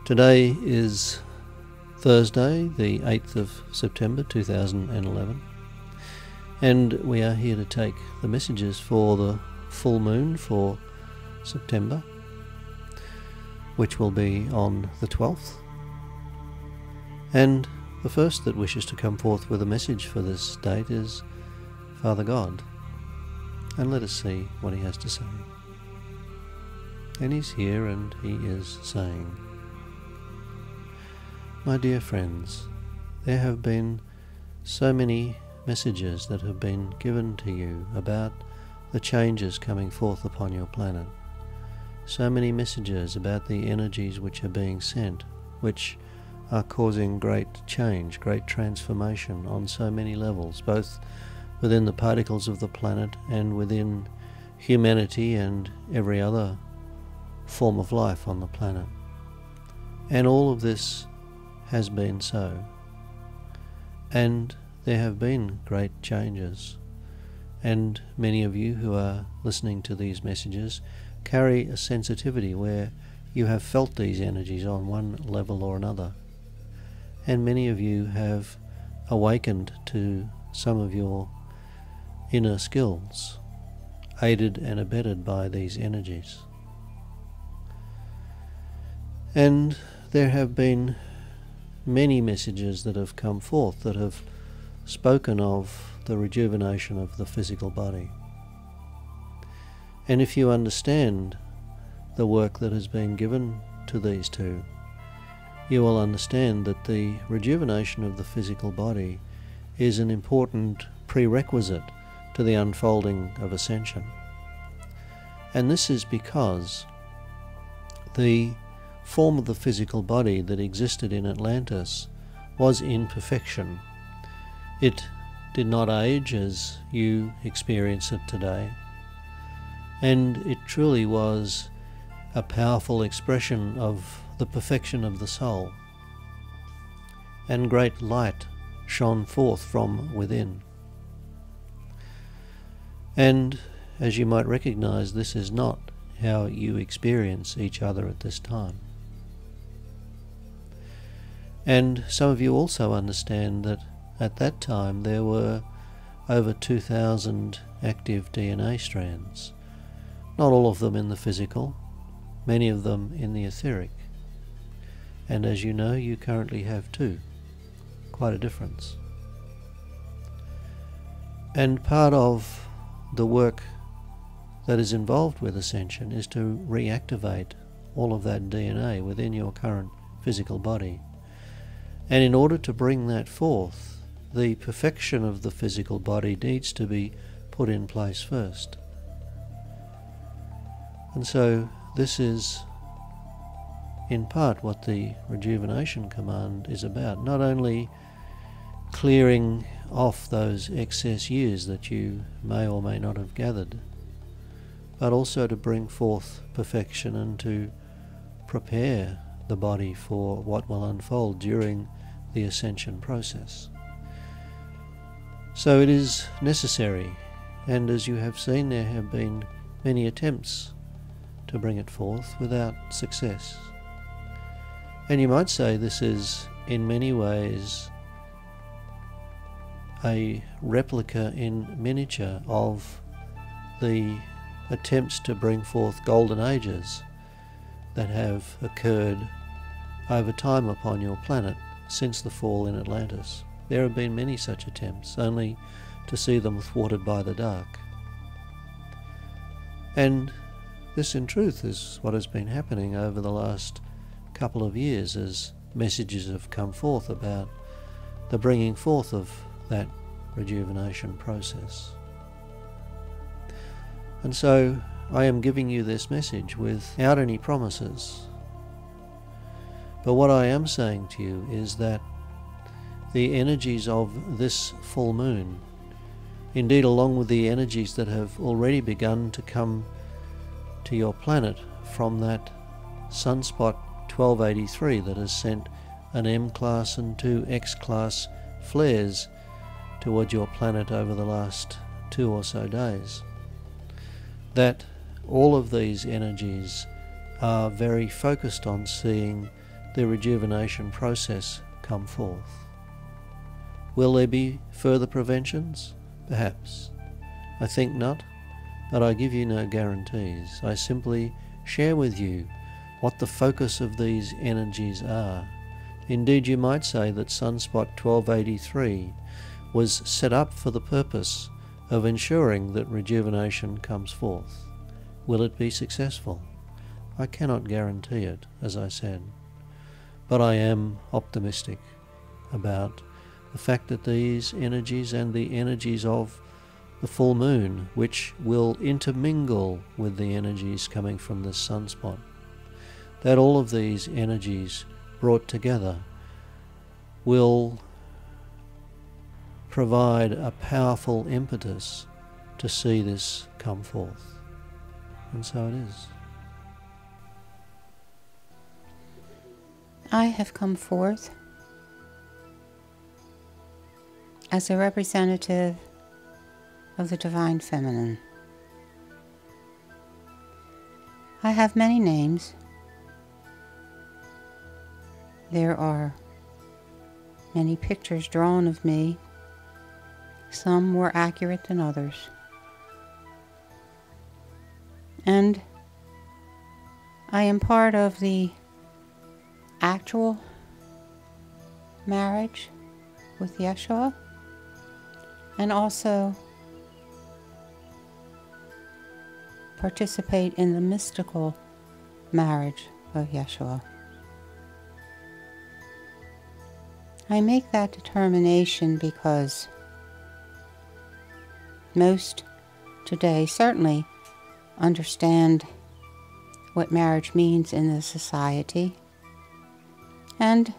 Today is Thursday, the 8th of September 2011, and we are here to take the messages for the full moon for September, which will be on the 12th. And the first that wishes to come forth with a message for this date is Father God. And let us see what he has to say. And he's here and he is saying, "My dear friends, there have been so many messages that have been given to you about the changes coming forth upon your planet. So many messages about the energies which are being sent, which are causing great change, great transformation on so many levels, both within the particles of the planet and within humanity and every other form of life on the planet. And all of this has been so. And there have been great changes. And many of you who are listening to these messages carry a sensitivity where you have felt these energies on one level or another. And many of you have awakened to some of your inner skills, aided and abetted by these energies. And there have been many messages that have come forth that have spoken of the rejuvenation of the physical body. And if you understand the work that has been given to these two, you will understand that the rejuvenation of the physical body is an important prerequisite to the unfolding of ascension. And this is because the form of the physical body that existed in Atlantis was in perfection. It did not age as you experience it today, and it truly was a powerful expression of the perfection of the soul, and great light shone forth from within. And as you might recognize, this is not how you experience each other at this time. And some of you also understand that at that time there were over 2,000 active DNA strands, not all of them in the physical, many of them in the etheric. And as you know, you currently have two. Quite a difference. And part of the work that is involved with ascension is to reactivate all of that DNA within your current physical body. And in order to bring that forth, the perfection of the physical body needs to be put in place first. And so this is in part what the rejuvenation command is about, not only clearing off those excess years that you may or may not have gathered, but also to bring forth perfection and to prepare the body for what will unfold during the ascension process. So it is necessary, and as you have seen, there have been many attempts to bring it forth without success. And you might say this is in many ways a replica in miniature of the attempts to bring forth golden ages that have occurred over time upon your planet since the fall in Atlantis. There have been many such attempts, only to see them thwarted by the dark. And this in truth is what has been happening over the last couple of years as messages have come forth about the bringing forth of that rejuvenation process. And so I am giving you this message without any promises. But what I am saying to you is that the energies of this full moon, indeed along with the energies that have already begun to come to your planet from that sunspot 1283 that has sent an M-class and two X-class flares toward your planet over the last 2 or so days, that all of these energies are very focused on seeing the rejuvenation process come forth. Will there be further preventions? Perhaps. I think not, but I give you no guarantees. I simply share with you what the focus of these energies are. Indeed, you might say that Sunspot 1283 was set up for the purpose of ensuring that rejuvenation comes forth. Will it be successful? I cannot guarantee it, as I said, but I am optimistic about the fact that these energies and the energies of the full moon, which will intermingle with the energies coming from this sunspot, that all of these energies brought together will provide a powerful impetus to see this come forth. And so it is. I have come forth as a representative of the Divine Feminine. I have many names. There are many pictures drawn of me, some more accurate than others. And I am part of the actual marriage with Yeshua, and also participate in the mystical marriage of Yeshua. I make that determination because most today certainly understand what marriage means in the society, and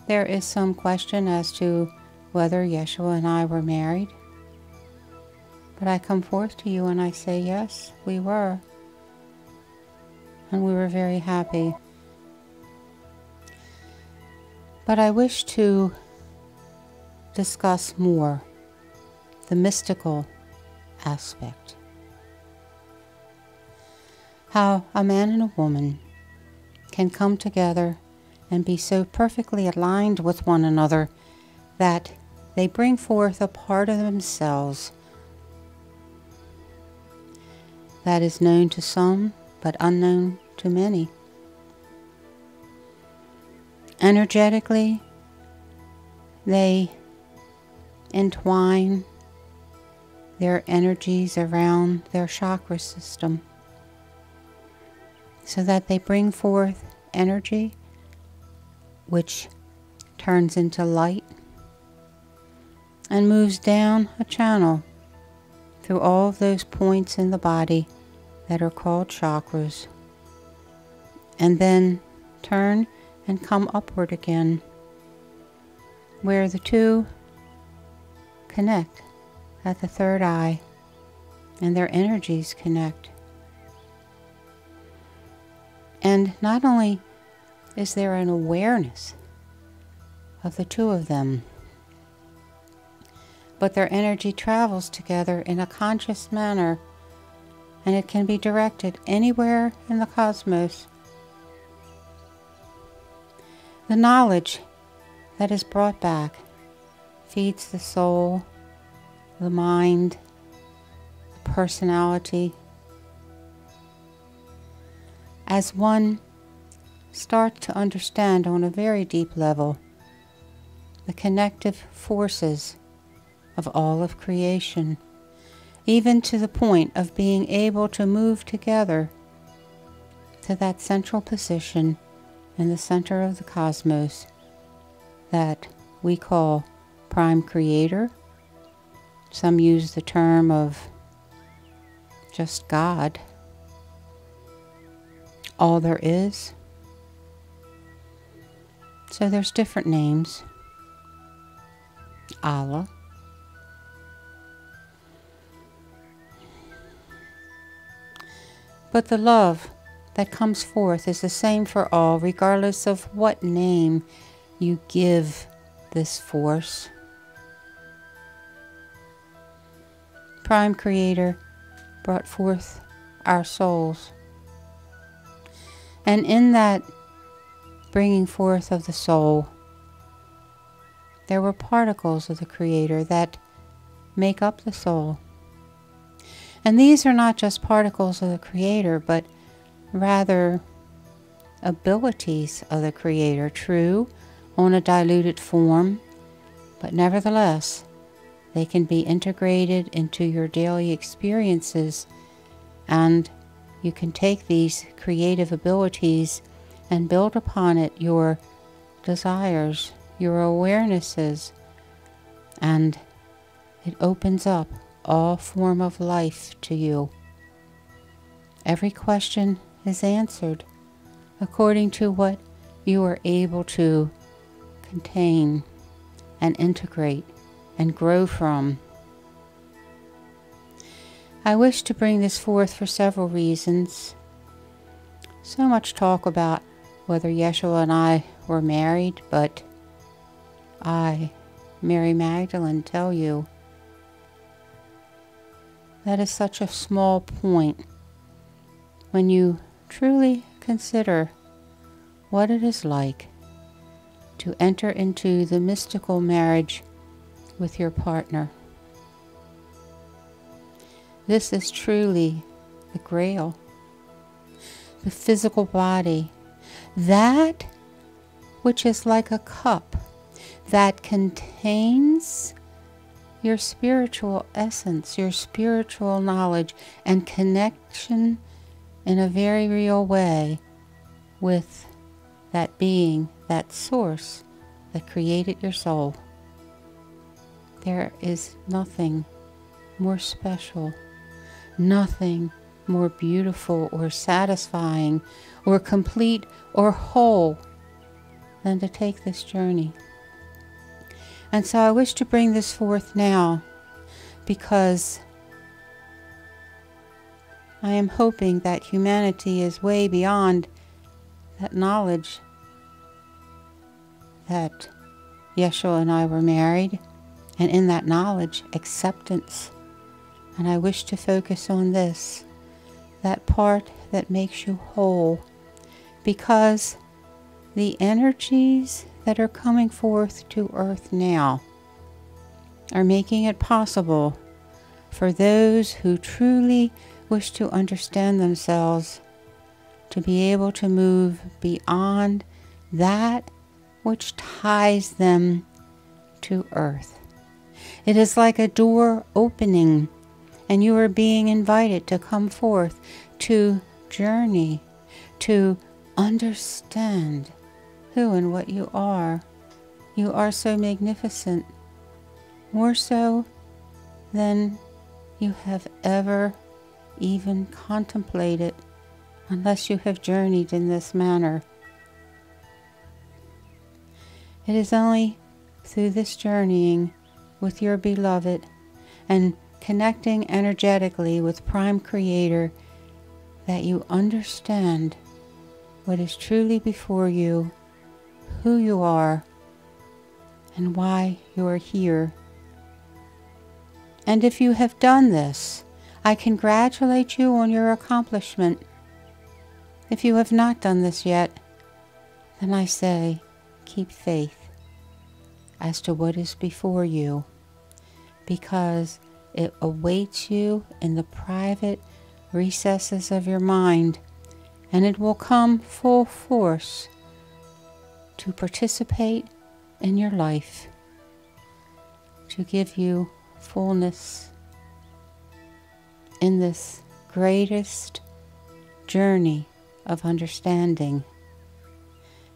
there is some question as to whether Yeshua and I were married. But I come forth to you and I say, yes, we were. And we were very happy. But I wish to discuss more the mystical aspect. How a man and a woman can come together and be so perfectly aligned with one another that they bring forth a part of themselves that is known to some but unknown to many. Energetically, they entwine their energies around their chakra system so that they bring forth energy which turns into light and moves down a channel through all of those points in the body that are called chakras, and then turn and come upward again, where the two connect at the third eye and their energies connect. And not only is there an awareness of the two of them, but their energy travels together in a conscious manner, and it can be directed anywhere in the cosmos. The knowledge that is brought back feeds the soul, the mind, the personality. As one starts to understand on a very deep level the connective forces of all of creation, even to the point of being able to move together to that central position in the center of the cosmos that we call Prime Creator. Some use the term of just God, all there is. So there's different names. Allah, but the love that comes forth is the same for all, regardless of what name you give this force. Prime Creator brought forth our souls, and in that bringing forth of the soul, there were particles of the Creator that make up the soul. And these are not just particles of the Creator, but rather abilities of the Creator, true, on a diluted form, but nevertheless, they can be integrated into your daily experiences, and you can take these creative abilities and build upon it your desires, your awarenesses, and it opens up all form of life to you. Every question is answered according to what you are able to contain and integrate and grow from. I wish to bring this forth for several reasons. So much talk about whether Yeshua and I were married, but I, Mary Magdalene, tell you that is such a small point when you truly consider what it is like to enter into the mystical marriage with your partner. This is truly the Grail, the physical body, that which is like a cup that contains your spiritual essence, your spiritual knowledge and connection in a very real way with that being, that source that created your soul. There is nothing more special, nothing more beautiful or satisfying or complete or whole than to take this journey. And so I wish to bring this forth now because I am hoping that humanity is way beyond that knowledge that Yeshua and I were married, and in that knowledge, acceptance. And I wish to focus on this, that part that makes you whole, because the energies that are coming forth to earth now are making it possible for those who truly wish to understand themselves to be able to move beyond that which ties them to earth. It is like a door opening, and you are being invited to come forth, to journey, to understand who and what you are. You are so magnificent, more so than you have ever even contemplated, unless you have journeyed in this manner. It is only through this journeying with your beloved and connecting energetically with Prime Creator that you understand what is truly before you, who you are, and why you are here. And if you have done this, I congratulate you on your accomplishment. If you have not done this yet, then I say, keep faith as to what is before you, because it awaits you in the private recesses of your mind, and it will come full force to participate in your life, to give you fullness in this greatest journey of understanding.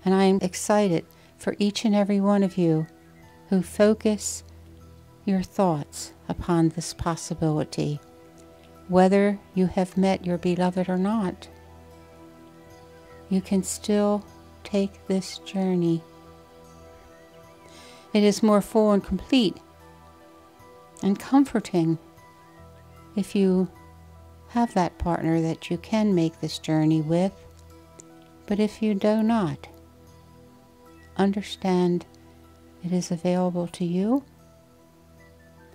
And I am excited for each and every one of you who focus your thoughts upon this possibility, whether you have met your beloved or not. You can still take this journey. It is more full and complete and comforting if you have that partner that you can make this journey with. But if you do not, understand it is available to you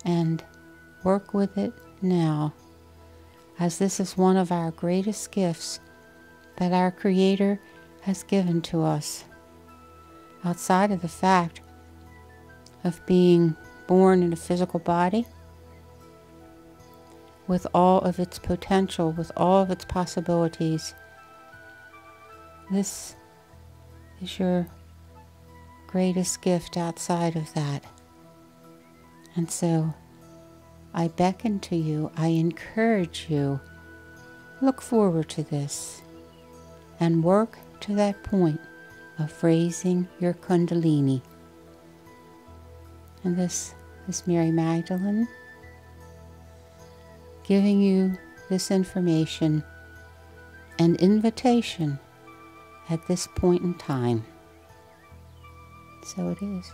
and work with it now, as this is one of our greatest gifts that our Creator has given to us. outside of the fact of being born in a physical body, with all of its potential, with all of its possibilities. This is your greatest gift outside of that. And so I beckon to you, I encourage you, look forward to this and work to that point of raising your Kundalini. And this is Mary Magdalene giving you this information and invitation at this point in time. So it is.